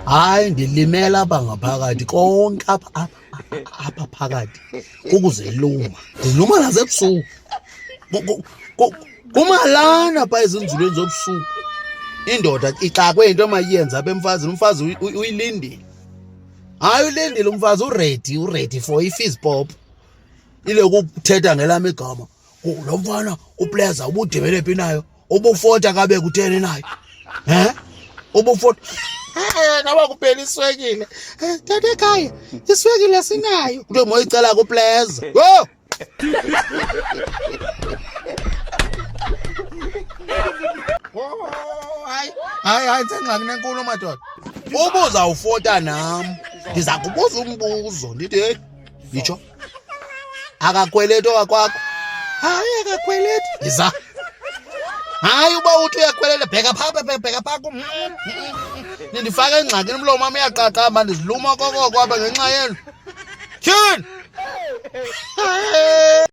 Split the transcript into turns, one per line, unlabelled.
Hayi ndilimela apha ngaphakathi konke apha phakathi kukuzeluma. Ndiluma nasebusuku. Kumalana phaa ezinzulweni zobusuku. Indoda ixakwe into emayenza apha emfazini. Umfazi uyilindile. Hayi ulindile umfazi uready for i-fizz pop. Ile ukuthetha ngelami igama. Lo mfana uPleasure ubudibele phi nayo? Ubufota kabe kutheni nayo? Ubufota. Naba kuphela iswekile. Tata ekhaya, iswekile sinayo. Kuthiwe moyicela kuPleasure. Yo! Hayi sengxaki nenkulu madoda. Uba uzawufota nam, ndiza kubuza umbuzo ndithi hey, yitsho. Akakhweleti owakwakho? Hayi akakhweleti. Yiza. Hayi uba uthi uyakhwelela bheka phaa kum. Nindifaka engxakini umlomo wam uyaqaqamba ndiziluma kokoko apha ngenxa yenu. Tyhini!